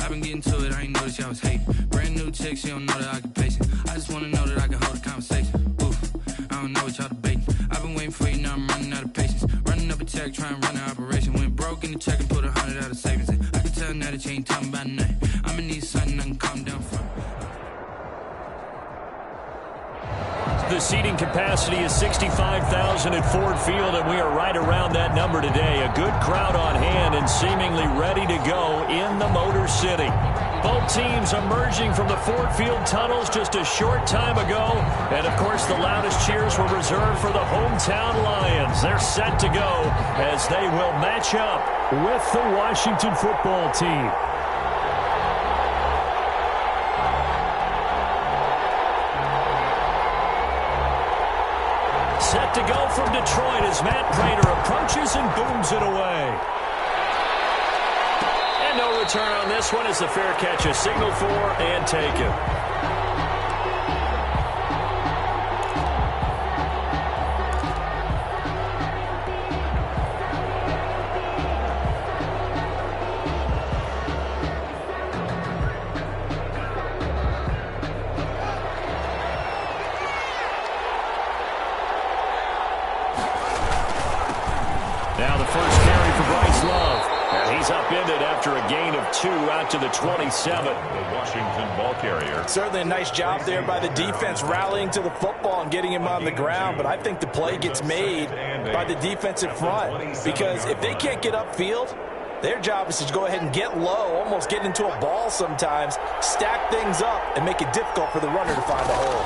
I've been getting to it, I ain't noticed y'all was hating. Brand new chick, she don't know that I can pace it. I just wanna know that I can hold a conversation. Oof, I don't know what y'all debating. I've been waiting for you, now I'm running out of patience. Running up a check, trying to run an operation. Went broke in the check and put 100 out of savings in. I can tell now that you ain't talking about nothing. I'ma need something I can calm down from. The seating capacity is 65,000 at Ford Field, and we are right around that number today. A good crowd on hand and seemingly ready to go in the Motor City. Both teams emerging from the Ford Field tunnels just a short time ago. And, of course, the loudest cheers were reserved for the hometown Lions. They're set to go as they will match up with the Washington football team. Set to go from Detroit as Matt Prater approaches and booms it away. And no return on this one as the fair catch is signaled for and taken. Now the first carry for Bryce Love. And he's upended after a gain of 2 out to the 27. The Washington ball carrier. Certainly a nice job there by the defense rallying to the football and getting him on the ground. But I think the play gets made by the defensive front. Because if they can't get upfield, their job is to go ahead and get low, almost get into a ball sometimes, stack things up, and make it difficult for the runner to find a hole.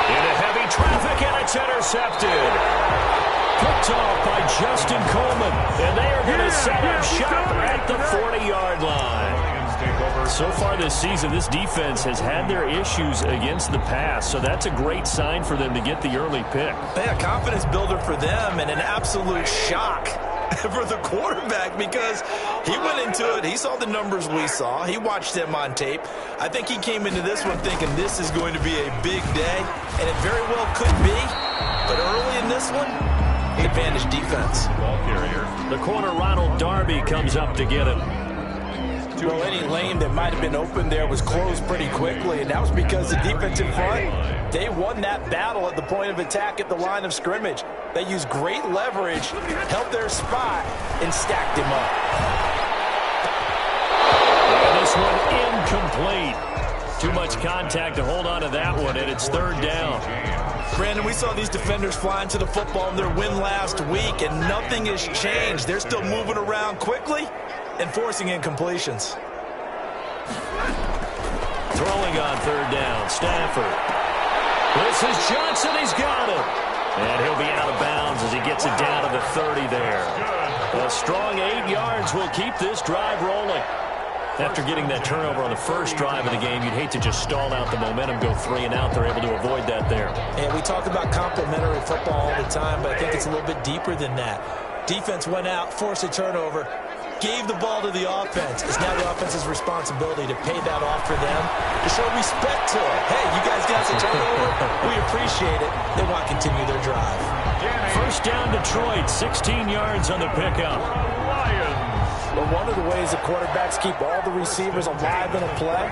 Into heavy traffic, and it's intercepted. Picked off by Justin Coleman, and they are going to set up shop at the 40-yard line. So far this season, this defense has had their issues against the pass, so that's a great sign for them to get the early pick. A confidence builder for them and an absolute shock for the quarterback because he went into it. He saw the numbers we saw. He watched them on tape. I think he came into this one thinking this is going to be a big day, and it very well could be. But early in this one, advantage defense. Ball carrier. The corner Ronald Darby comes up to get it. Well, any lane that might have been open there was closed pretty quickly, and that was because the defensive front, they won that battle at the point of attack at the line of scrimmage. They used great leverage, held their spot, and stacked him up. And this one incomplete. Too much contact to hold on to that one, and it's third down. Brandon, we saw these defenders flying to the football in their win last week, and nothing has changed. They're still moving around quickly and forcing incompletions. Throwing on third down, Stafford. This is Johnson, he's got it. And he'll be out of bounds as he gets it down to the 30 there. A strong 8 yards will keep this drive rolling. After getting that turnover on the first drive of the game, you'd hate to just stall out the momentum, go 3 and out. They're able to avoid that there. And we talk about complementary football all the time, but I think it's a little bit deeper than that. Defense went out, forced a turnover, gave the ball to the offense. It's now the offense's responsibility to pay that off for them, to show respect to it. Hey, you guys got a turnover. We appreciate it. They want to continue their drive. First down, Detroit, 16 yards on the pickup. But one of the ways the quarterbacks keep all the receivers alive in a play,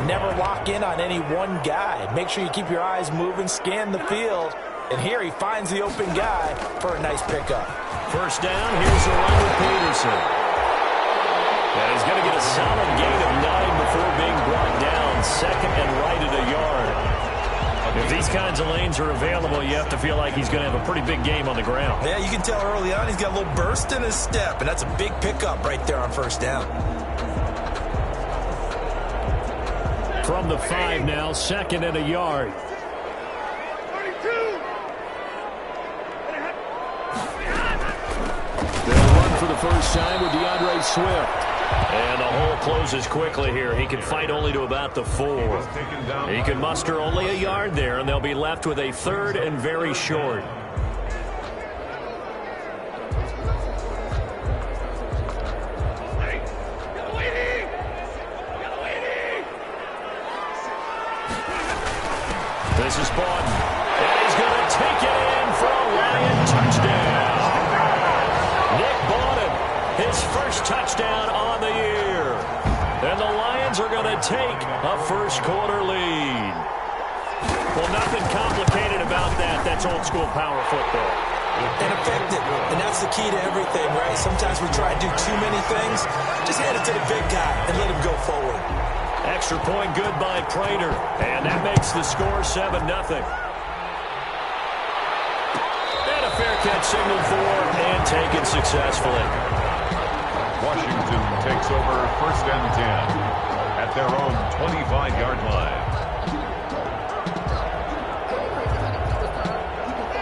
never lock in on any one guy. Make sure you keep your eyes moving, scan the field, and here he finds the open guy for a nice pickup. First down, here's the run with Peterson. And he's going to get a solid gain of 9 before being brought down, second and right at a yard. If these kinds of lanes are available, you have to feel like he's going to have a pretty big game on the ground. Yeah, you can tell early on he's got a little burst in his step, and that's a big pickup right there on first down. From the 5 now, second and a yard. They'll run for the first time with DeAndre Swift. And the hole closes quickly here. He can fight only to about the 4. He can muster only a yard there, and they'll be left with a third and very short. This is Bawden. And he's going to take it in for a Lion touchdown. Nick Bawden, his first touchdown on the year. And the Lions are going to take a first-quarter lead. Well, nothing complicated about that. That's old-school power football. And effective. And that's the key to everything, right? Sometimes we try to do too many things. Just hand it to the big guy and let him go forward. Extra point good by Prater. And that makes the score 7-0. And a fair catch signaled for and taken successfully. Washington takes over 1st and 10 at their own 25-yard line.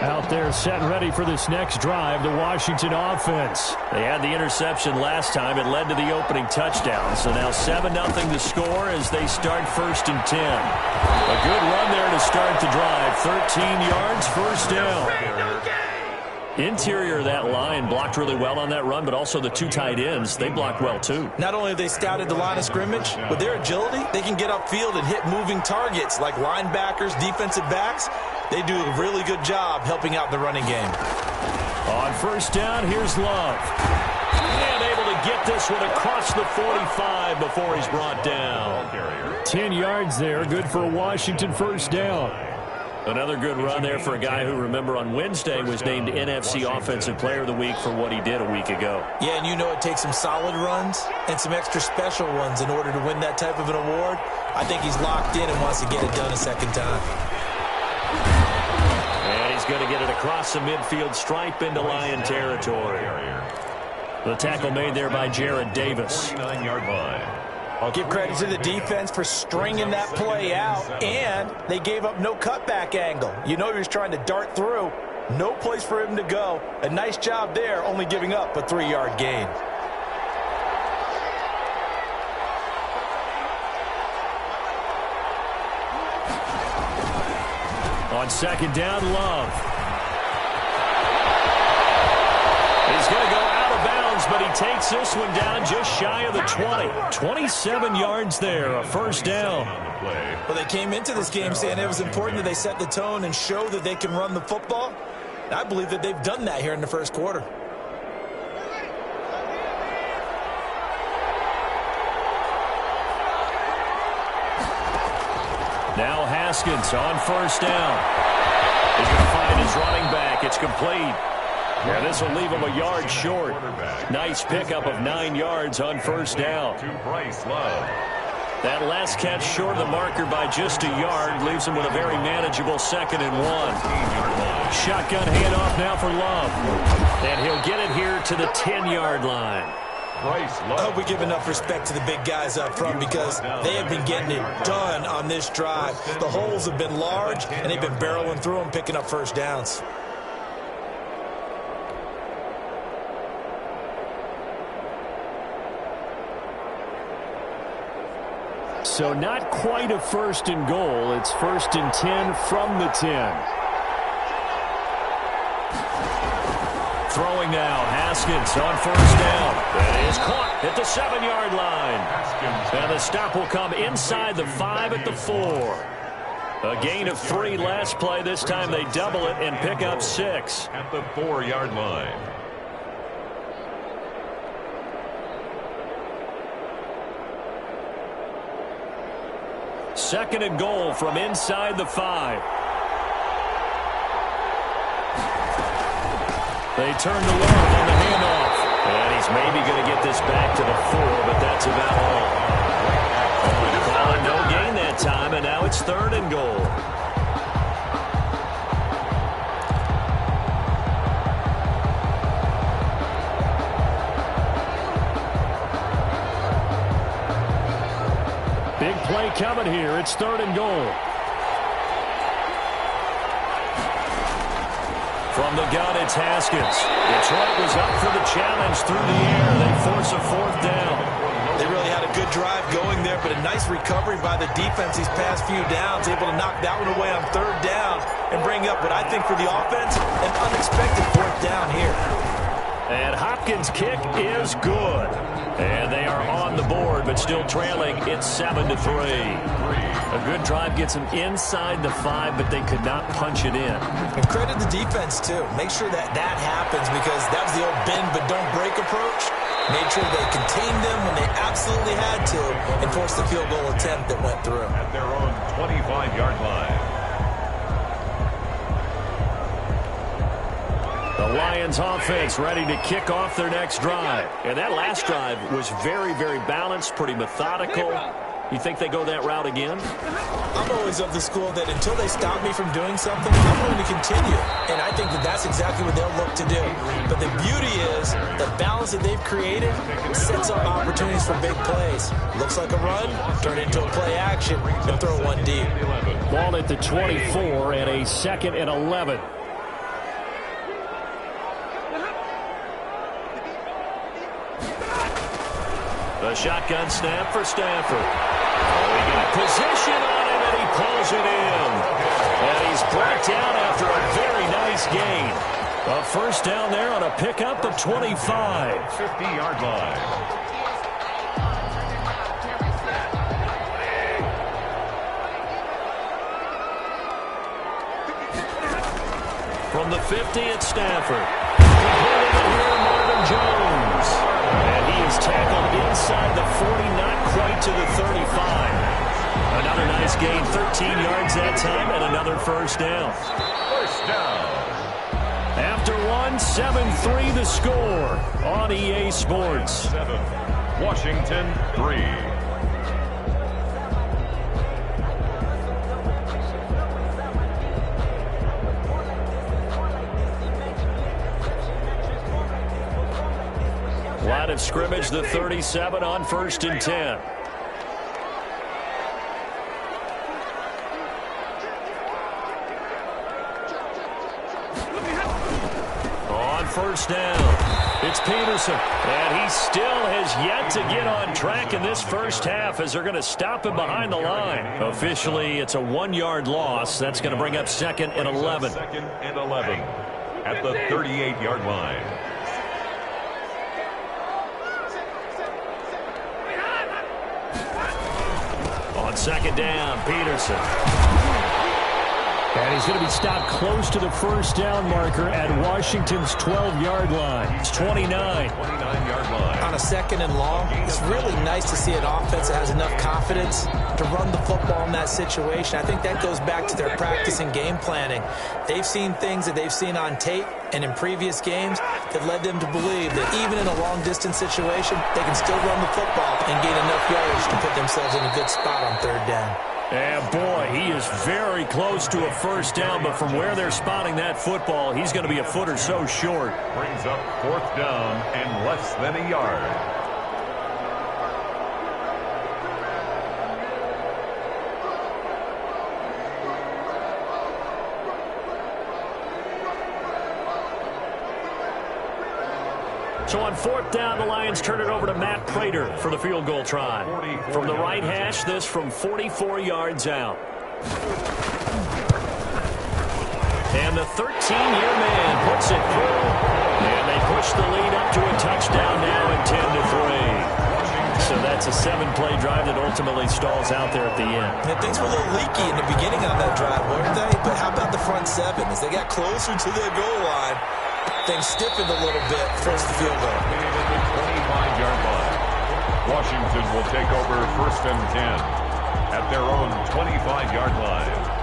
Out there set and ready for this next drive, the Washington offense. They had the interception last time. It led to the opening touchdown. So now 7-0 the score as they start 1st and 10. A good run there to start the drive. 13 yards, first down. Interior of that line blocked really well on that run, but also the two tight ends, they blocked well too. Not only have they scouted the line of scrimmage, with their agility, they can get upfield and hit moving targets like linebackers, defensive backs. They do a really good job helping out the running game. On first down, here's Love. And able to get this one across the 45 before he's brought down. 10 yards there, good for a Washington first down. Another good run there for a guy who, remember, on Wednesday was named NFC Offensive Player of the Week for what he did a week ago. Yeah, and you know it takes some solid runs and some extra special ones in order to win that type of an award. I think he's locked in and wants to get it done a second time. And he's going to get it across the midfield stripe into Lion territory. The tackle made there by Jared Davis. 9-yard line. I'll give credit to the defense for stringing that play out, and they gave up no cutback angle. You know he was trying to dart through. No place for him to go. A nice job there, only giving up a 3-yard gain. On second down, Love. He's going to go out of bounds, but he takes this one down just shy of the 20. 27 yards there, a first down. Well, they came into this game saying it was important that they set the tone and show that they can run the football. And I believe that they've done that here in the first quarter. Now Haskins on first down. He's going to find his running back. It's complete. Yeah, this will leave him a yard short. Nice pickup of 9 yards on first down. That last catch short of the marker by just a yard leaves him with a very manageable 2nd and 1. Shotgun handoff now for Love. And he'll get it here to the 10-yard line. I hope we give enough respect to the big guys up front because they have been getting it done on this drive. The holes have been large, and they've been barreling through them, picking up first downs. So not quite a 1st and goal. It's 1st and 10 from the 10. Throwing now, Haskins on first down. That is caught at the 7-yard line. And the stop will come inside the 5 at the 4. A gain of 3 last play. This time they double it and pick up 6. At the 4-yard line. Second and goal from inside the 5. They turn to Love on the handoff. And he's maybe going to get this back to the 4, but that's about all. Calling no gain that time, and now it's 3rd and goal. Big play coming here. It's 3rd and goal. From the gun, it's Haskins. Detroit was up for the challenge through the air. They force a 4th down. They really had a good drive going there, but a nice recovery by the defense these past few downs, able to knock that one away on 3rd down and bring up what I think for the offense, an unexpected 4th down here. And Hopkins' kick is good. And they are on the board, but still trailing. It's 7-3. A good drive gets them inside the 5, but they could not punch it in. And credit the defense, too. Make sure that that happens because that was the old bend but don't break approach. Made sure they contained them when they absolutely had to and forced the field goal attempt that went through. At their own 25-yard line. The Lions offense ready to kick off their next drive. And that last drive was very, very balanced, pretty methodical. You think they go that route again? I'm always of the school that until they stop me from doing something, I'm going to continue. And I think that that's exactly what they'll look to do. But the beauty is the balance that they've created sets up opportunities for big plays. Looks like a run, turn it into a play action, and throw one deep. Ball at the 24 and a 2nd and 11. The shotgun snap for Stafford. He got position on him, and he pulls it in. And he's brought down after a very nice gain. A first down there on a pickup of 25. 50-yard line. From the 50 at Stafford. Completed it here, Marvin Jones. And he is tackled inside the 40, not quite to the 35. Another nice gain, 13 yards that time, and another first down. First down. After one, 7-3 the score on EA Sports. 7. Washington 3. Line of scrimmage, the 37 on 1st and 10. On first down, it's Peterson. And he still has yet to get on track in this first half as they're going to stop him behind the line. Officially, it's a 1-yard loss. That's going to bring up 2nd and 11. 2nd and 11 at the 38-yard line. On 2nd down, Peterson. And he's going to be stopped close to the first down marker at Washington's 12-yard line. It's 29. 29-yard line. On a 2nd and long, it's really nice to see an offense that has enough confidence to run the football in that situation. I think that goes back to their practice and game planning. They've seen things that they've seen on tape and in previous games that led them to believe that even in a long-distance situation, they can still run the football and gain enough yardage to put themselves in a good spot on 3rd down. And boy, he is very close to a first down, but from where they're spotting that football, he's going to be a foot or so short. Brings up 4th down and less than a yard. So on 4th down, the Lions turn it over to Matt Prater for the field goal try. From the right hash, this from 44 yards out. And the 13-year man puts it through. And they push the lead up to a touchdown now at 10-3. So that's a 7-play drive that ultimately stalls out there at the end. And things were a little leaky in the beginning on that drive, weren't they? But how about the front 7? As they got closer to the goal line, things stiffened a little bit, forced the field goal. 25-yard line. Washington will take over 1st and 10 at their own 25-yard line.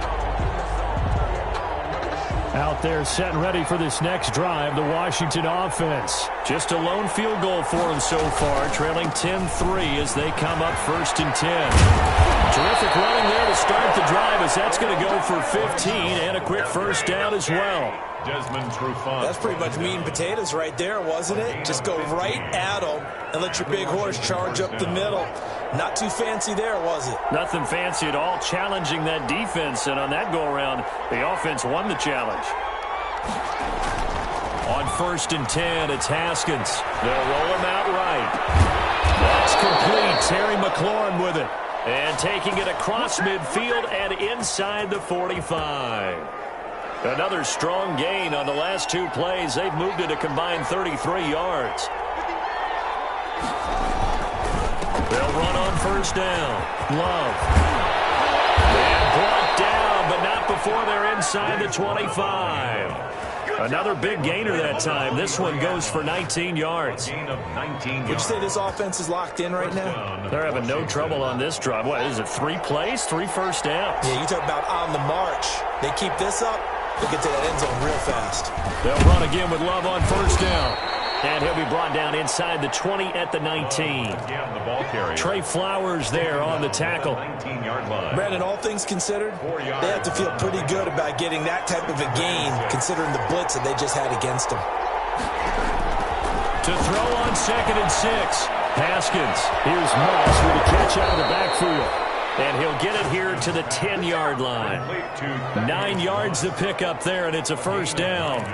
Out there set and ready for this next drive, the Washington offense. Just a lone field goal for them so far, trailing 10-3 as they come up 1st and 10. Terrific running there to start the drive as that's going to go for 15 and a quick first down as well. Desmond Trufant. That's pretty much meat and potatoes right there, wasn't it? Just go right at them and let your big horse charge up the middle. Not too fancy there, was it? Nothing fancy at all, challenging that defense, and on that go-around, the offense won the challenge. On 1st and 10, it's Haskins. They'll roll him out right. That's complete. Terry McLaurin with it. And taking it across midfield and inside the 45. Another strong gain on the last 2 plays. They've moved it a combined 33 yards. They'll run on 1st down. Love. And brought down, but not before they're inside the 25. Another big gainer that time. This one goes for 19 yards. Would you say this offense is locked in right now? They're having no trouble on this drive. What is it, 3 plays, 3 first downs? Yeah, you talk about on the march. They keep this up, they'll get to that end zone real fast. They'll run again with Love on first down. And he'll be brought down inside the 20 at the 19. Trey Flowers there on the tackle. Brandon, all things considered, they have to feel pretty good about getting that type of a gain, considering the blitz that they just had against them. To throw on 2nd and 6. Haskins. Here's Moss with a catch out of the backfield. And he'll get it here to the 10-yard line. 9 yards to pick up there, and it's a first down.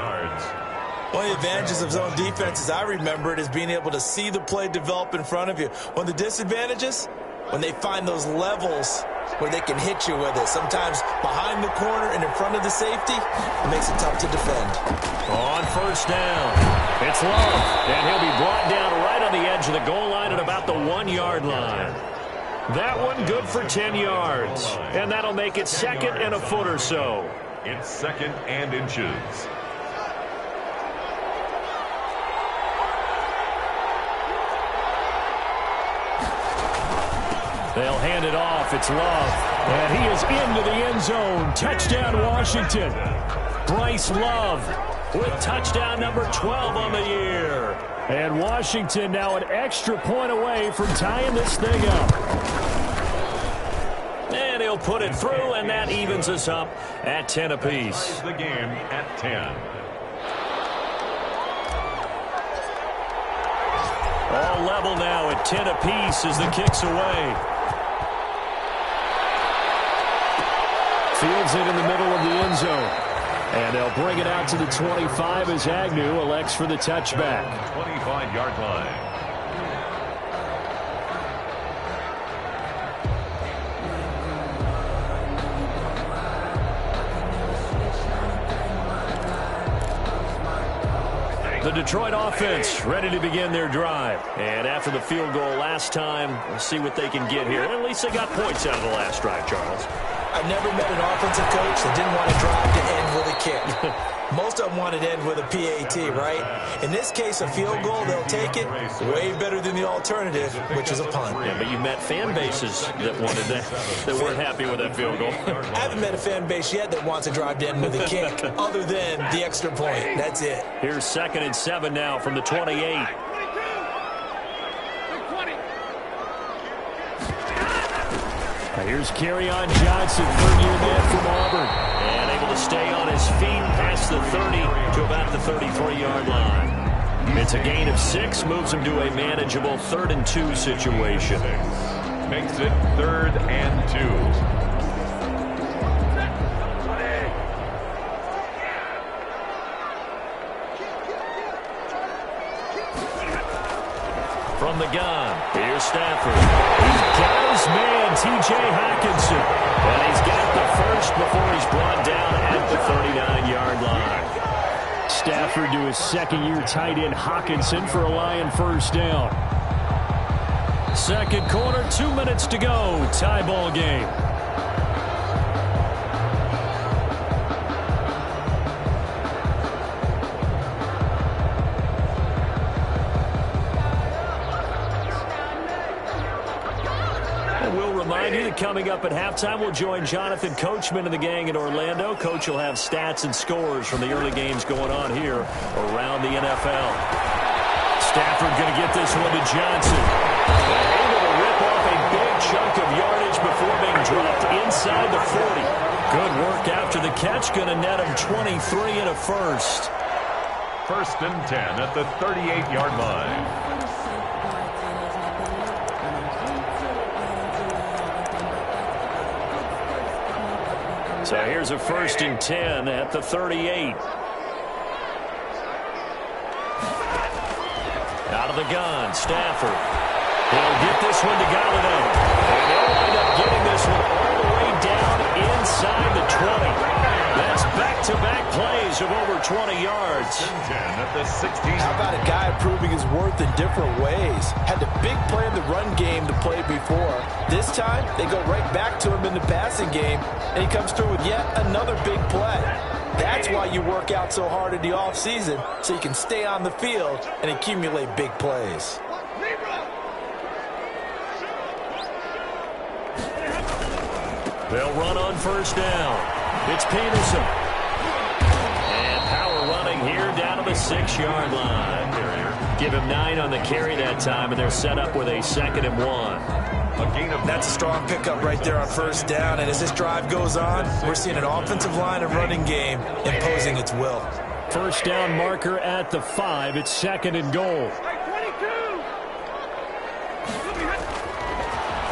One of the advantages of zone defense, as I remember it, is being able to see the play develop in front of you. One of the disadvantages, when they find those levels where they can hit you with it. Sometimes behind the corner and in front of the safety, it makes it tough to defend. On first down, it's Love, and he'll be brought down right on the edge of the goal line at about the 1-yard line. That one good for 10 yards, and that'll make it 2nd and a foot or so. It's 2nd and inches. They'll hand it off. It's Love. And he is into the end zone. Touchdown, Washington. Bryce Love with touchdown number 12 on the year. And Washington now an extra point away from tying this thing up. And he'll put it through, and that evens us up at 10 apiece. The game at 10. All level now at 10 apiece as the kick's away. Fields it in the middle of the end zone. And they'll bring it out to the 25 as Agnew elects for the touchback. 25-yard line. The Detroit offense ready to begin their drive. And after the field goal last time, we'll see what they can get here. At least they got points out of the last drive, Charles. I've never met an offensive coach that didn't want to drive to end with a kick. Most of them want to end with a PAT, right? In this case, a field goal, they'll take it. Way better than the alternative, which is a punt. Yeah, but you met fan bases that wanted that, that weren't happy with that field goal. I haven't met a fan base yet that wants to drive to end with a kick, other than the extra point. That's it. Here's 2nd and 7 now from the 28. Here's Kerryon Johnson, 3rd-year man from Auburn. And able to stay on his feet past the 30 to about the 33-yard line. It's a gain of 6, moves him to a manageable 3rd and 2 situation. Makes it 3rd and 2. From the gun, here's Stafford. He's got his man, T.J. Hockenson. And he's got the first before he's brought down at the 39-yard line. Stafford to his 2nd-year tight end, Hockenson, for a Lion first down. 2nd quarter, 2 minutes to go. Tie ball game. Coming up at halftime, we'll join Jonathan Coachman and the gang in Orlando. Coach will have stats and scores from the early games going on here around the NFL. Stafford going to get this one to Johnson. Able to rip off a big chunk of yardage before being dropped inside the 40. Good work after the catch. Going to net him 23 and a first. 1st and 10 at the 38-yard line. So here's a 1st and 10 at the 38. Out of the gun, Stafford. He'll get this one to Galladay. And they'll wind up getting this one all the way down inside the 20. That's back-to-back plays of over 20 yards. 10 at the 16. How about a guy proving his worth in different ways? Had the big play in the run game to play before. This time, they go right back to him in the passing game, and he comes through with yet another big play. That's why you work out so hard in the offseason, so you can stay on the field and accumulate big plays. They'll run on first down. It's Peterson. And power running here down to the 6-yard line. Give him 9 on the carry that time, and they're set up with a 2nd and 1. That's a strong pickup right there on first down, and as this drive goes on, we're seeing an offensive line and running game imposing its will. First down marker at the 5. It's 2nd and goal.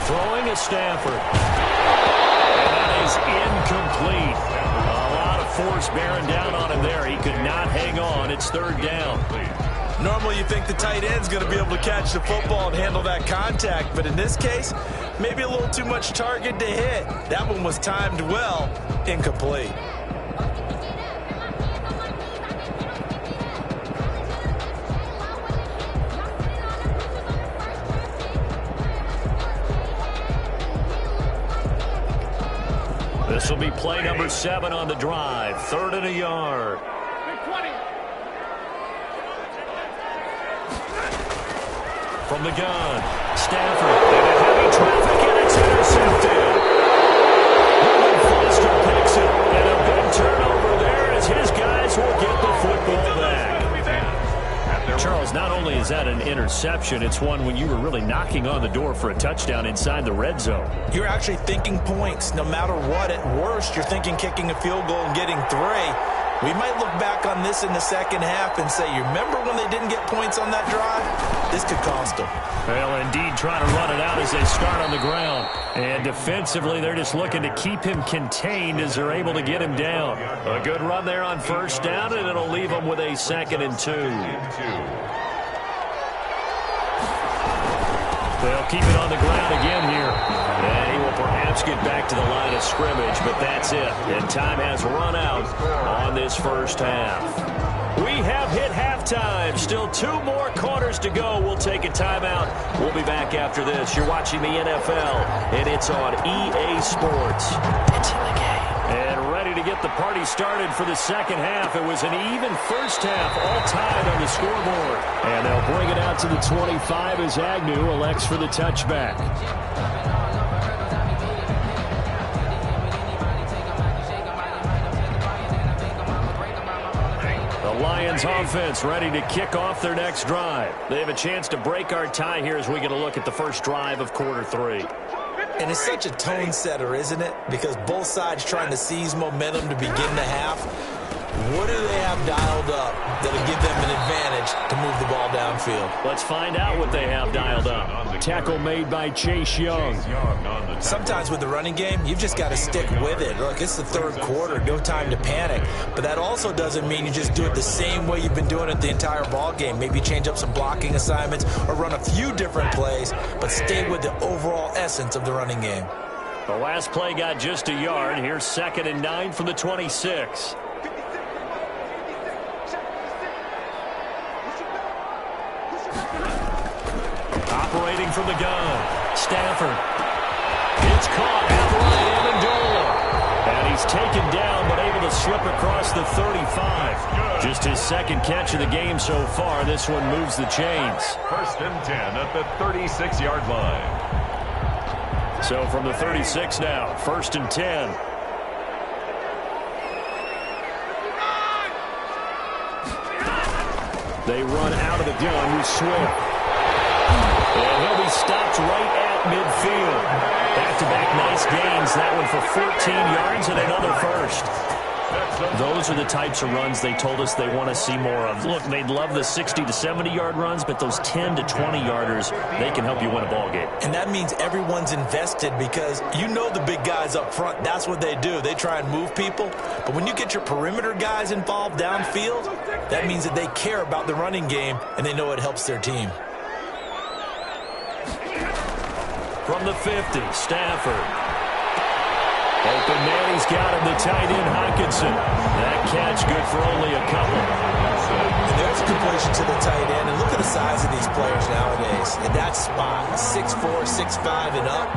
Throwing is Stafford. And that is incomplete. A lot of force bearing down on him there. He could not hang on. It's 3rd down. Normally you think the tight end's going to be able to catch the football and handle that contact, but in this case, maybe a little too much target to hit. That one was timed well, incomplete. This will be play number 7 on the drive. 3rd and a yard. From the gun, Stafford into heavy traffic, and it's intercepted. Reuben Foster picks it, and a big turnover there as his guys will get the football back. Charles, not only is that an interception, it's one when you were really knocking on the door for a touchdown inside the red zone. You're actually thinking points. No matter what, at worst, you're thinking kicking a field goal and getting 3. We might look back on this in the second half and say, you remember when they didn't get points on that drive? This could cost them. Well, indeed, trying to run it out as they start on the ground. And defensively, they're just looking to keep him contained as they're able to get him down. A good run there on first down, and it'll leave them with a 2nd and 2. They'll keep it on the ground again here. And he will perhaps get back to the line of scrimmage, but that's it. And time has run out on this first half. We have hit halftime. Still 2 more quarters to go. We'll take a timeout. We'll be back after this. You're watching the NFL, and it's on EA Sports. It's in the game. And ready to get the party started for the second half. It was an even first half, all tied on the scoreboard. And they'll bring it out to the 25 as Agnew elects for the touchback. Lions offense ready to kick off their next drive. They have a chance to break our tie here as we get a look at the first drive of quarter 3. And it's such a tone setter, isn't it? Because both sides trying to seize momentum to begin the half. What do they have dialed up that'll give them an advantage to move the ball downfield? Let's find out what they have dialed up. Tackle made by Chase Young. Sometimes with the running game, you've just got to stick with it. Look, it's the 3rd quarter, no time to panic. But that also doesn't mean you just do it the same way you've been doing it the entire ball game. Maybe change up some blocking assignments or run a few different plays, but stay with the overall essence of the running game. The last play got just a yard. Here's 2nd and 9 from the 26. Operating from the gun, Stafford. It's caught outright, Amendola. And he's taken down, but able to slip across the 35. Just his 2nd catch of the game so far. This one moves the chains. 1st and 10 at the 36-yard line. So from the 36 now, 1st and 10. They run out of the gun with Swift. And he'll be stopped right at midfield. Back-to-back nice gains. That one for 14 yards and another first. Those are the types of runs they told us they want to see more of. Look, they'd love the 60 to 70-yard runs, but those 10 to 20-yarders, they can help you win a ball game. And that means everyone's invested because you know the big guys up front, that's what they do. They try and move people. But when you get your perimeter guys involved downfield, that means that they care about the running game and they know it helps their team. From the 50, Stafford. Open man, he's got him, the tight end, Hockenson. That catch good for only a couple. Peterson. And there's a completion to the tight end. And look at the size of these players nowadays. In that spot, 6'4", 6'5", and up.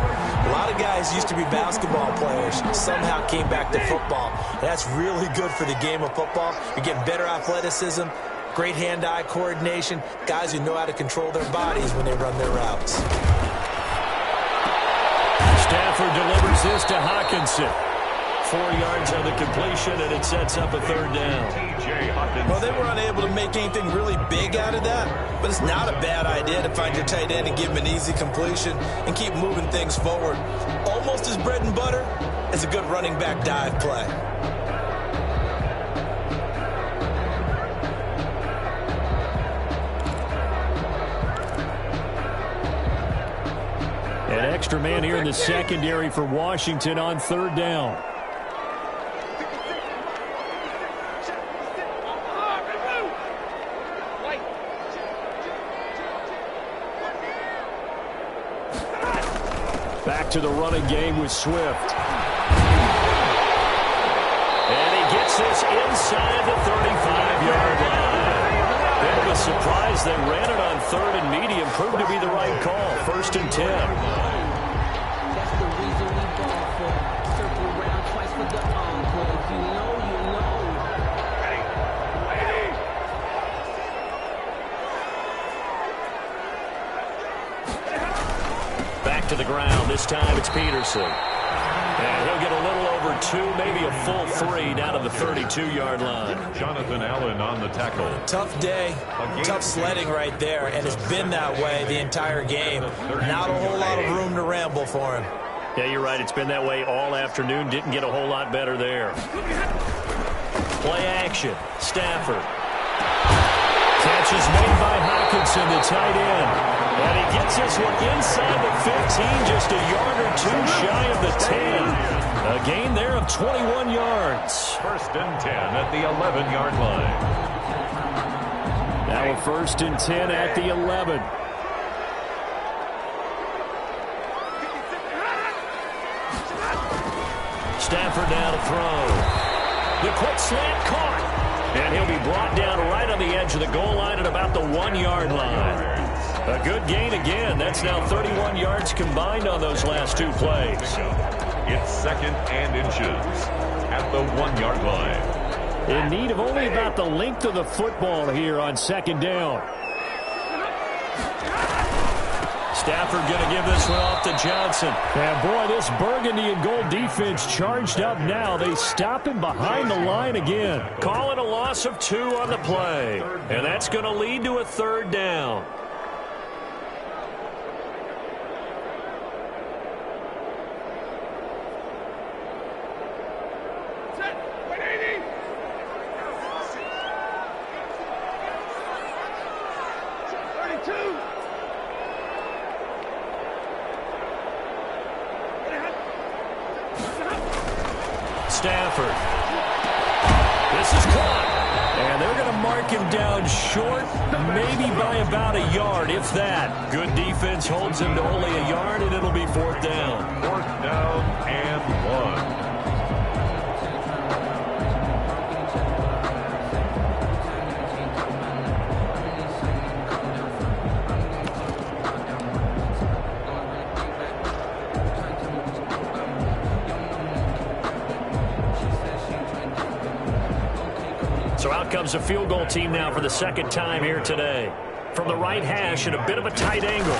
A lot of guys used to be basketball players, somehow came back to football. And that's really good for the game of football. You're getting better athleticism, great hand-eye coordination, guys who know how to control their bodies when they run their routes. Stafford delivers this to Hawkinson. 4 yards on the completion, and it sets up a third down. Well, they were unable to make anything really big out of that, but it's not a bad idea to find your tight end and give him an easy completion and keep moving things forward. Almost as bread and butter as a good running back dive play. An extra man here in the secondary for Washington on third down. Back to the running game with Swift. And he gets this inside the 35-yard line. Bit of a surprise. They ran it on third and medium. Proved to be the right call. 1st and 10. That's the reason we ball for. Circle around twice for the encore. If you know, you know. Back to the ground. This time it's Peterson. And he'll get a little over 2, maybe a full 3 down to the 32-yard line. Jonathan Allen on the tackle. Tough day, tough sledding right there, and it's been that way the entire game. Not a whole lot of room to ramble for him. Yeah, you're right. It's been that way all afternoon. Didn't get a whole lot better there. Play action. Stafford. Catch is made by Hawkinson, the tight end. And he gets this one inside the 15, just a yard or 2 shy of the 10. A gain there of 21 yards. 1st and 10 at the 11-yard line. Now a 1st and 10 at the 11. Stafford now to throw. The quick slant caught. And he'll be brought down right on the edge of the goal line at about the 1-yard line. A good gain again. That's now 31 yards combined on those last 2 plays. It's 2nd and inches at the 1-yard line. In need of only about the length of the football here on 2nd down. Stafford going to give this one off to Johnson. And boy, this burgundy and gold defense charged up now. They stop him behind the line again. Call it a loss of 2 on the play. And that's going to lead to a 3rd down. Stafford. This is caught. And they're going to mark him down short, maybe by about a yard, if that. Good defense holds him to only a yard, and it'll be 4th down. 4th down and 1. So out comes the field goal team now for the 2nd time here today. From the right hash at a bit of a tight angle.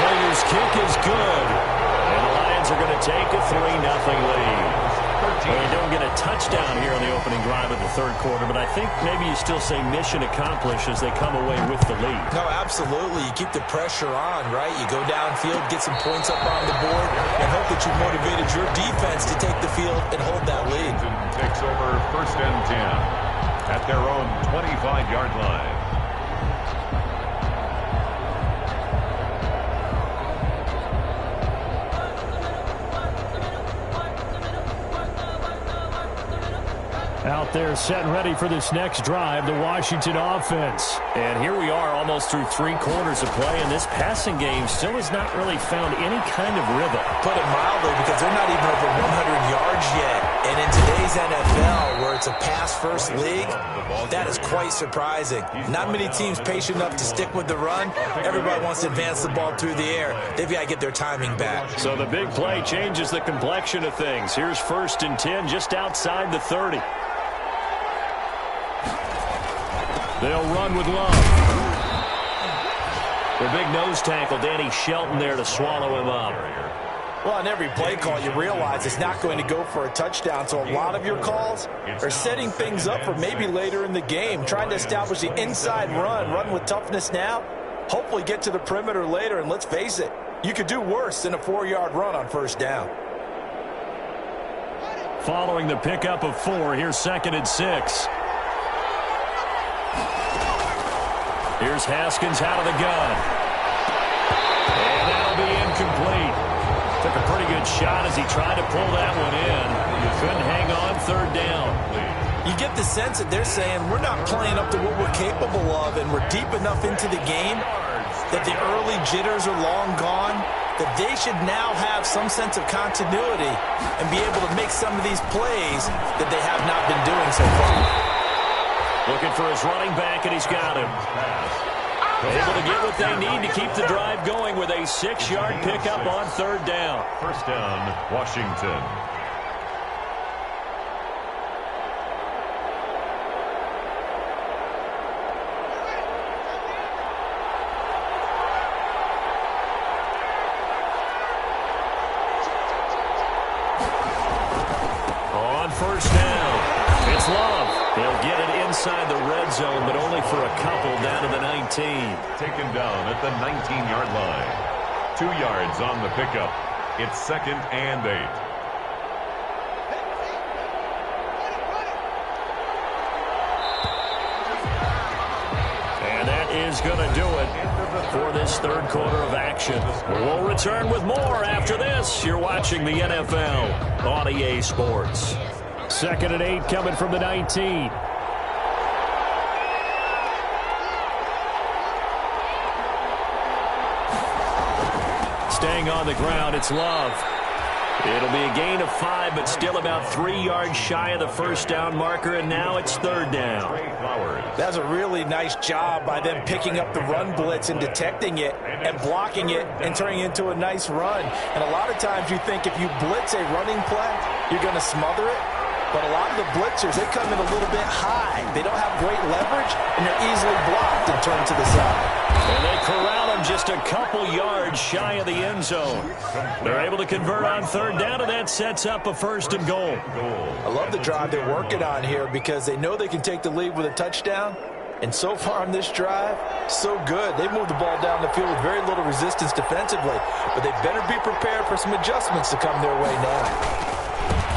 Player's kick is good. And the Lions are going to take a 3-0 lead. Well, they don't get a touchdown here on the opening drive of the 3rd quarter, but I think maybe you still say mission accomplished as they come away with the lead. No, absolutely. You keep the pressure on, right? You go downfield, get some points up on the board, and hope that you motivated your defense to take the field and hold that lead. Takes over 1st and 10 at their own 25-yard line. Out there set and ready for this next drive, the Washington offense. And here we are almost through 3 quarters of play, and this passing game still has not really found any kind of rhythm. Put it mildly, because they're not even over 100 yards yet. And in today's NFL, where it's a pass-first league, that is quite surprising. Not many teams patient enough to stick with the run. Everybody wants to advance the ball through the air. They've got to get their timing back. So the big play changes the complexion of things. Here's 1st and 10 just outside the 30. They'll run with Love. The big nose tackle, Danny Shelton, there to swallow him up. Well, on every play call, you realize it's not going to go for a touchdown, so a lot of your calls are setting things up for maybe later in the game, trying to establish the inside run with toughness now, hopefully get to the perimeter later, and let's face it, you could do worse than a 4-yard run on 1st down. Following the pickup of 4, here's 2nd and 6. Here's Haskins out of the gun. And that'll be incomplete. Took a pretty good shot as he tried to pull that one in. You couldn't hang on 3rd down. You get the sense that they're saying we're not playing up to what we're capable of, and we're deep enough into the game that the early jitters are long gone, that they should now have some sense of continuity and be able to make some of these plays that they have not been doing so far. Looking for his running back, and he's got him. Able to get what they need to keep the drive going with a 6-yard pickup on 3rd down. 1st down, Washington. On 1st down, it's Love. They'll get it inside the red zone, but only for a couple down to the 19. Taken down at the 19-yard line. 2 yards on the pickup. It's 2nd and 8. And that is going to do it for this 3rd quarter of action. We'll return with more after this. You're watching the NFL on EA Sports. 2nd and 8 coming from the 19. Staying on the ground, it's Love. It'll be a gain of 5, but still about 3 yards shy of the 1st down marker, and now it's 3rd down. That's a really nice job by them picking up the run blitz and detecting it and blocking it and turning it into a nice run. And a lot of times you think if you blitz a running play, you're going to smother it. But a lot of the blitzers, they come in a little bit high. They don't have great leverage, and they're easily blocked and turned to the side. And they corral him just a couple yards shy of the end zone. They're able to convert on 3rd down, and that sets up a 1st and goal. I love the drive they're working on here because they know they can take the lead with a touchdown. And so far on this drive, so good. They moved the ball down the field with very little resistance defensively. But they better be prepared for some adjustments to come their way now.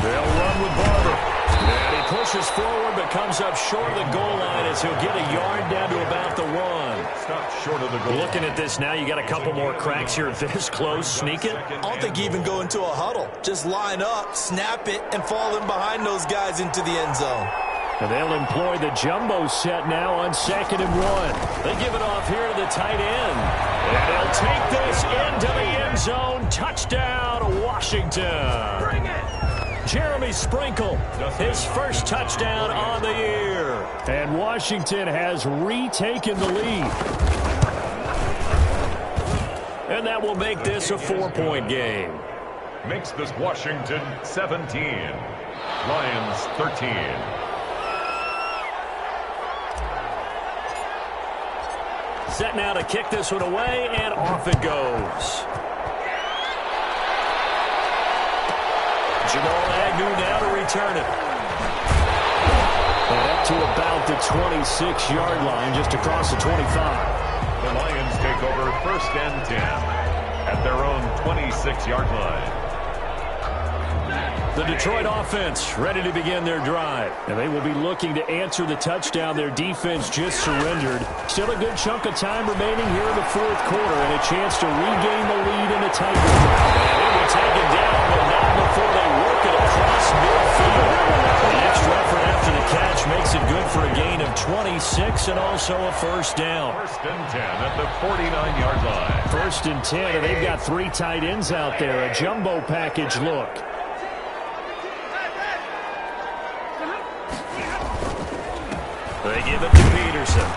They'll run with Barber. And he pushes forward but comes up short of the goal line as he'll get a yard down to about the 1. Stop short of the goal. Looking at this now, you got a couple more cracks here this close. Sneak it. I don't think you even go into a huddle. Just line up, snap it, and fall in behind those guys into the end zone. And they'll employ the jumbo set now on 2nd and 1. They give it off here to the tight end. And he'll take this into the end zone. Touchdown, Washington. Bring it. Jeremy Sprinkle, his 1st touchdown on the year. And Washington has retaken the lead. And that will make this a 4-point game. Makes this Washington 17. Lions 13. Set now to kick this one away, and off it goes. Jamal Agnew now to return it. And up to about the 26-yard line, just across the 25. The Lions take over 1st and 10 at their own 26-yard line. The Detroit offense ready to begin their drive. And they will be looking to answer the touchdown their defense just surrendered. Still a good chunk of time remaining here in the 4th quarter and a chance to regain the lead in a tight one. And it will take it down, but not before they work it across midfield. An extra effort after the catch makes it good for a gain of 26 and also a first down. First and 10 at the 49-yard line. First and 10, and they've got 3 tight ends out there. A jumbo package look. They give it to Peterson.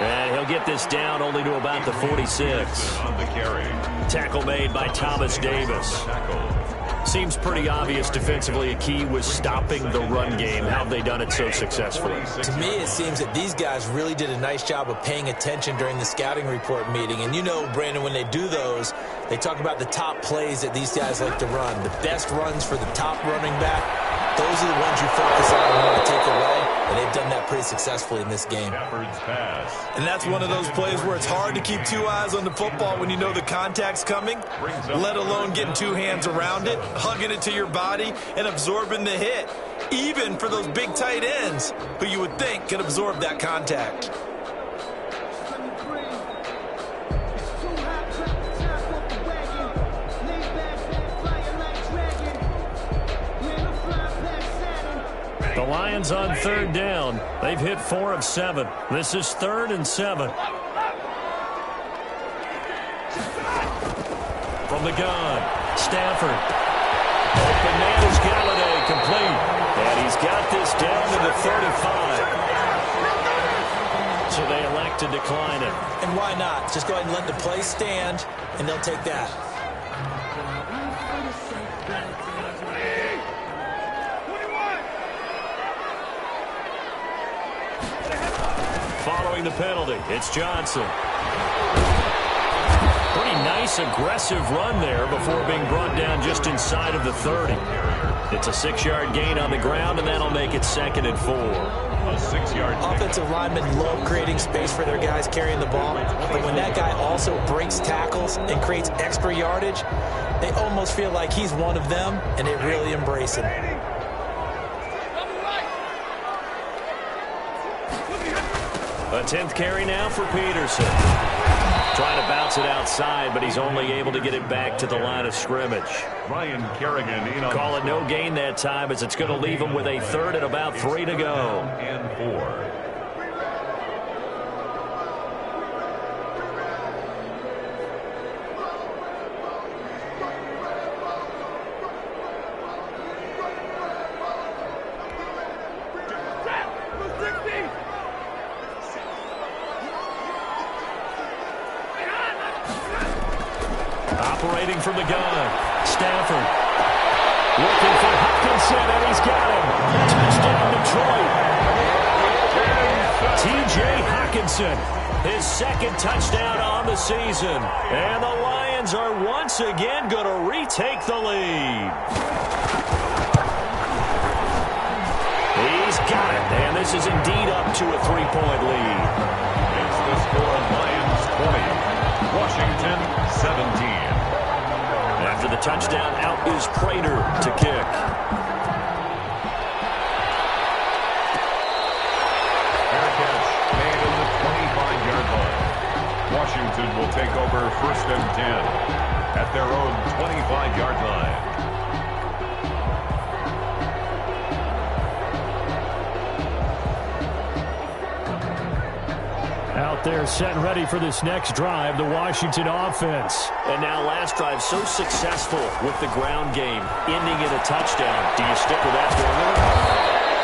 And he'll get this down only to about the 46. On the carry. Tackle made by Thomas Davis. Seems pretty obvious defensively a key was stopping the run game. How have they done it so successfully? To me, it seems that these guys really did a nice job of paying attention during the scouting report meeting. And you know, Brandon, when they do those, they talk about the top plays that these guys like to run. The best runs for the top running back. Those are the ones you focus on and want to take away. And they've done that pretty successfully in this game. And that's one of those plays where it's hard to keep 2 eyes on the football when you know the contact's coming, let alone getting 2 hands around it, hugging it to your body, and absorbing the hit, even for those big tight ends who you would think could absorb that contact. The Lions on third down. They've hit 4 of 7. This is 3rd and 7. From the gun, Stafford. Open man is Galladay, complete. And he's got this down to the 35. So they elect to decline it. And why not? Just go ahead and let the play stand, and they'll take that. Following the penalty, it's Johnson. Pretty nice, aggressive run there before being brought down just inside of the 30. It's a 6-yard gain on the ground, and that'll make it 2nd and 4. A 6-yard Offensive linemen love creating space for their guys carrying the ball, but when that guy also breaks tackles and creates extra yardage, they almost feel like he's one of them, and they really embrace him. A 10th carry now for Peterson. Trying to bounce it outside, but he's only able to get it back to the line of scrimmage. Ryan Kerrigan in on Call it no gain that time, as it's going to leave him with a 3rd and about 3 to go. And 4. Operating from the gun, Stafford. Looking for Hutchinson, and he's got him. Touchdown, Detroit. T.J. Hockenson, his 2nd touchdown on the season. And the Lions are once again going to retake the lead. He's got it, and this is indeed up to a 3-point lead. It's the score, Lions 20, Washington 17. After the touchdown, out is Prater to kick. Fair catch made at the 25-yard line. Washington will take over 1st and 10 at their own 25-yard line. Out there set and ready for this next drive, the Washington offense. And now last drive so successful with the ground game, ending in a touchdown. Do you stick with that formula?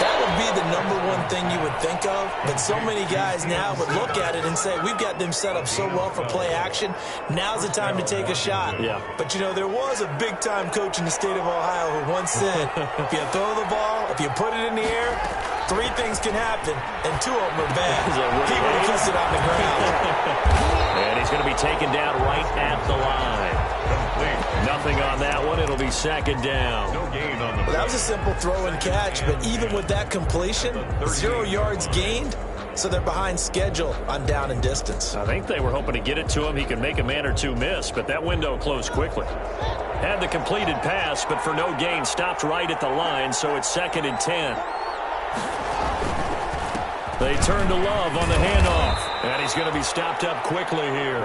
That would be the #1 thing you would think of, but so many guys now would look at it and say, we've got them set up so well for play action, now's the time to take a shot. Yeah. But, you know, there was a big-time coach in the state of Ohio who once said, if you throw the ball, if you put it in the air, 3 things can happen, and 2 of them are bad. He would have kissed it on the ground. And he's going to be taken down right at the line. Nothing on that one. It'll be 2nd down. No gain on the Well, that was a simple throw and catch, but even with that completion, 0 yards gained, so they're behind schedule on down and distance. I think they were hoping to get it to him. He could make a man or 2 miss, but that window closed quickly. Had the completed pass, but for no gain, stopped right at the line, so it's 2nd and 10. They turn to Love on the handoff, and he's going to be stopped up quickly here.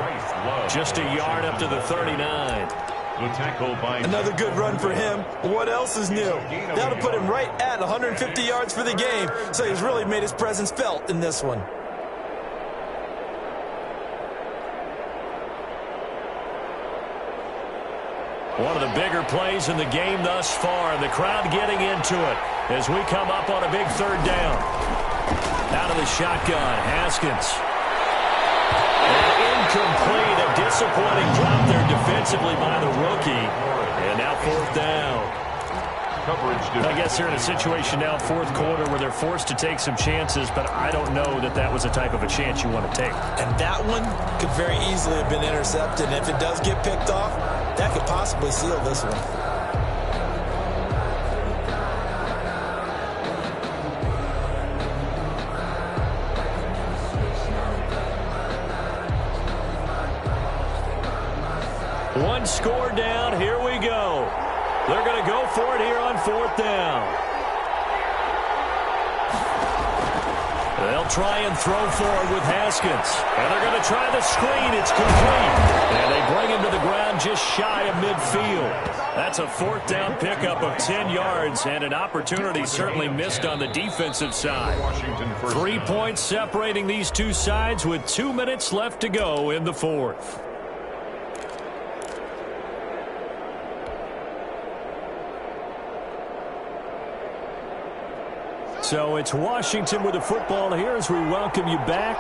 Just a yard up to the 39. The tackle by another good run for him. What else is new? That'll put him right at 150 yards for the game. So he's really made his presence felt in this one. One of the bigger plays in the game thus far. The crowd getting into it as we come up on a big third down. Out of the shotgun, Haskins. And incomplete. A disappointing drop there defensively by the rookie. And now fourth down. I guess they're in a situation now, fourth quarter, where they're forced to take some chances, but I don't know that that was the type of a chance you want to take. And that one could very easily have been intercepted. And if it does get picked off, that could possibly seal this one. One score down. Here we go. They're going to go for it here on fourth down. They'll try and throw forward with Haskins. And they're going to try the screen. It's complete. And they bring him to the ground just shy of midfield. That's a fourth down pickup of 10 yards and an opportunity certainly missed on the defensive side. 3 points separating these two sides with 2 minutes left to go in the fourth. So it's Washington with the football here as we welcome you back.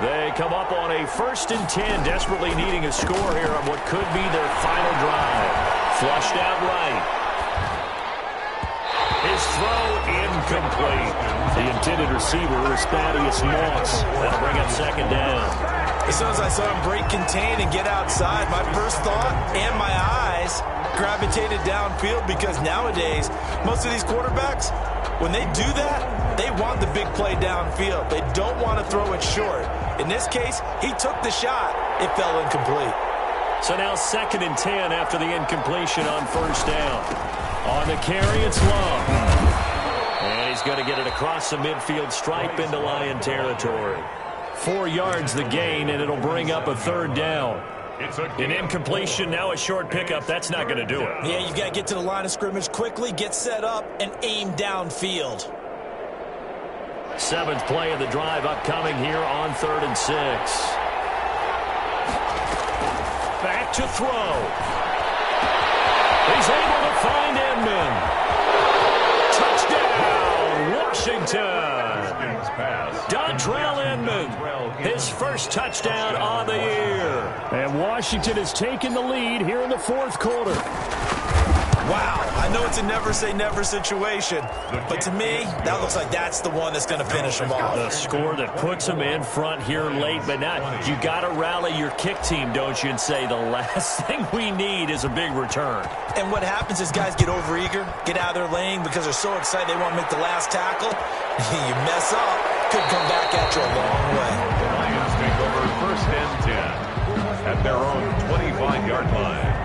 They come up on a 1st and 10, desperately needing a score here on what could be their final drive. Flushed out right. His throw incomplete. The intended receiver is Thaddeus Moss. That'll bring up second down. As soon as I saw him break contain and get outside, my first thought and my eyes gravitated downfield, because nowadays, most of these quarterbacks, when they do that, they want the big play downfield. They don't want to throw it short. In this case, he took the shot. It fell incomplete. So now 2nd and 10 after the incompletion on first down. On the carry, it's Love. And he's going to get it across the midfield stripe into Lion territory. 4 yards the gain, and it'll bring up a third down. An incompletion, now a short pickup. That's not going to do it. Yeah, you've got to get to the line of scrimmage quickly, get set up, and aim downfield. 7th play of the drive upcoming here on 3rd and 6. Back to throw. He's able to find Edmond. Touchdown, Washington. Dontrell Inman, his first touchdown on the year. And Washington has taken the lead here in the fourth quarter. Wow, I know it's a never-say-never situation, but to me, that looks like that's the one that's going to finish them off. The score that puts them in front here late, but now you got to rally your kick team, don't you, and say the last thing we need is a big return. And what happens is guys get overeager, get out of their lane because they're so excited they want to make the last tackle. You mess up, could come back at you a long way. The Lions take over 1st and 10 at their own 25-yard line.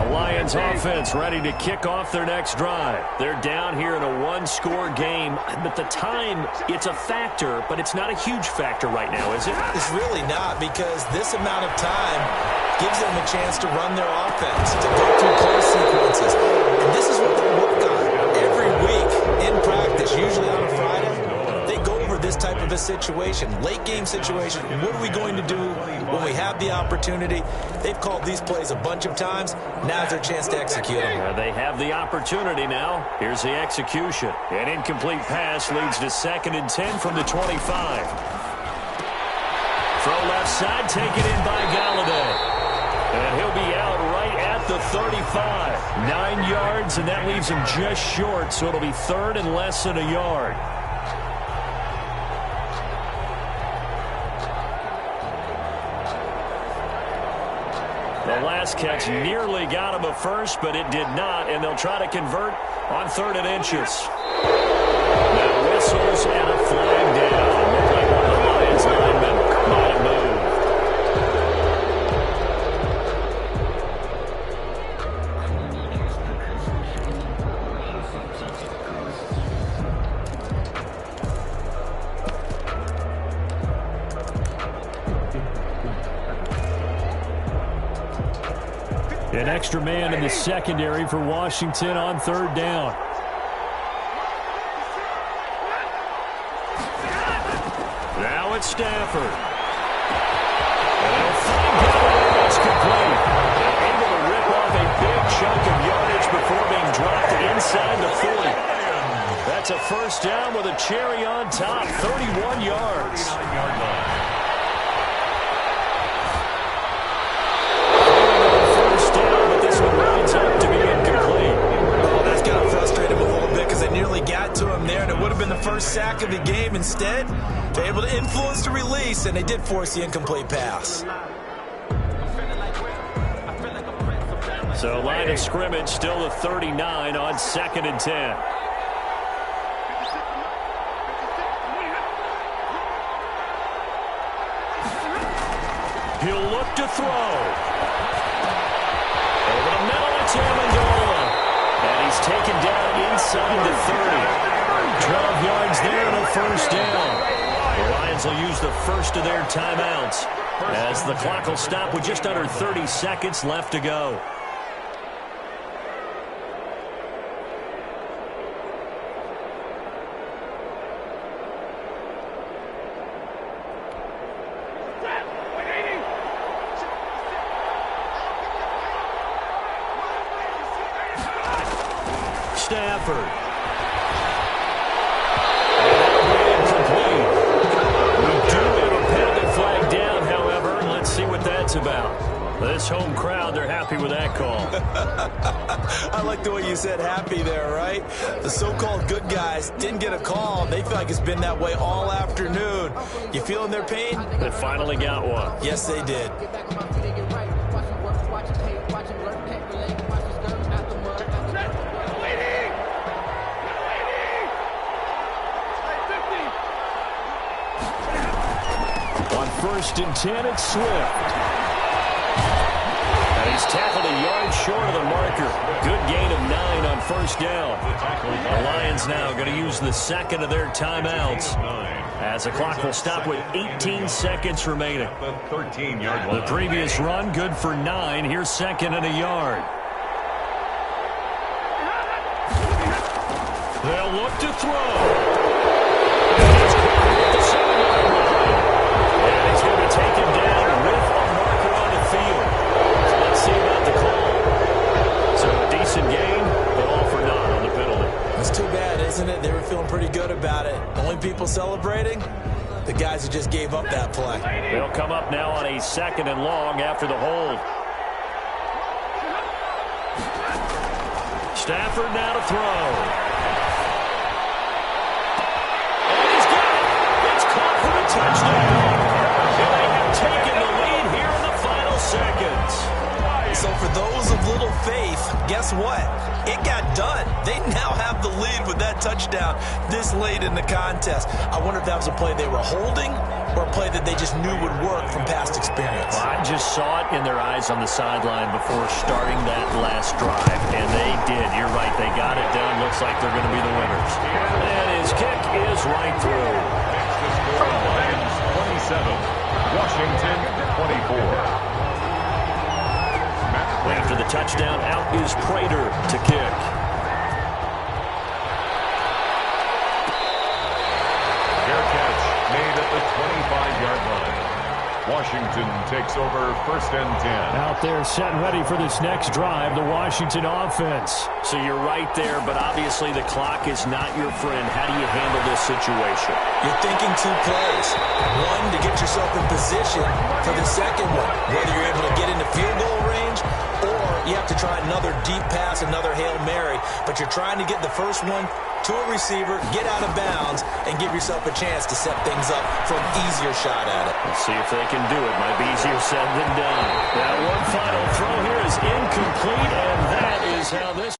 Lions offense ready to kick off their next drive. They're down here in a one-score game, but the time, it's a factor, but it's not a huge factor right now, is it? It's really not, because this amount of time gives them a chance to run their offense, to go through play sequences. And this is what they work on every week in practice, usually on a Friday. They go over this type of a situation, late-game situation. What are we going to do when we have the opportunity? They've called these plays a bunch of times. Now's their chance to execute them. They have the opportunity now. Here's the execution. An incomplete pass leads to 2nd and 10 from the 25. Throw left side, taken in by Galladay. And he'll be out right at the 35. 9 yards, and that leaves him just short, so it'll be 3rd and less than a yard. The last catch nearly got him a first, but it did not, and they'll try to convert on 3rd and inches. Now whistles and a flag down. Looked like one of the Lions linemen might have moved. An extra man in the secondary for Washington on third down. Now it's Stafford. And they'll find out it's complete. They're able to rip off a big chunk of yardage before being dropped inside the 40. That's a first down with a cherry on top, 31 yards. First down, but this one rounds up to be incomplete. Oh, that's got to frustrate him a little bit because they nearly got to him there, and it would have been the first sack of the game. Instead, they're able to influence the release, and they did force the incomplete pass. So line of scrimmage still the 39 on 2nd and 10. He'll look to throw. Over the middle, it's Amendola. And he's taken down inside the 30. 12 yards there and a first down. The Lions will use the first of their timeouts as the clock will stop with just under 30 seconds left to go. Stafford. Incomplete. We do have a penalty flag down, however. Let's see what that's about. This home crowd, they're happy with that call. I like the way you said happy there, right? The so-called good guys didn't get a call. They feel like it's been that way all afternoon. You feeling their pain? They finally got one. Yes, they did. First and 10, it's Swift. And he's tackled a yard short of the marker. Good gain of 9 on first down. The Lions now going to use the second of their timeouts as the clock will stop with 18 seconds remaining. The previous run, good for 9. Here's second and a yard. They'll look to throw. Taken down with a marker on the field. So let's see about the call. So a decent gain, but all for naught on the penalty. It's too bad, isn't it? They were feeling pretty good about it. Only people celebrating, the guys who just gave up that play. They'll come up now on a 2nd and long after the hold. Stafford now to throw. And he's got it. It's caught for the touchdown. Taking the lead here in the final seconds. So for those of little faith, guess what? It got done. They now have the lead with that touchdown this late in the contest. I wonder if that was a play they were holding or a play that they just knew would work from past experience. Well, I just saw it in their eyes on the sideline before starting that last drive, and they did. You're right. They got it done. Looks like they're going to be the winners. And his kick is right through. Lions 27. Washington 24. After the touchdown, out is Prater to kick. Fair catch made at the 25-yard line. Washington takes over 1st and 10. Out there set and ready for this next drive, the Washington offense. So you're right there, but obviously the clock is not your friend. How do you handle this situation? You're thinking 2 plays. One, to get yourself in position for the second one, whether you're able to get into field goal range or you have to try another deep pass, another Hail Mary. But you're trying to get the first one to a receiver, get out of bounds, and give yourself a chance to set things up for an easier shot at it. Let's see if they can do it. Might be easier said than done. That one final throw here is incomplete, and that is how this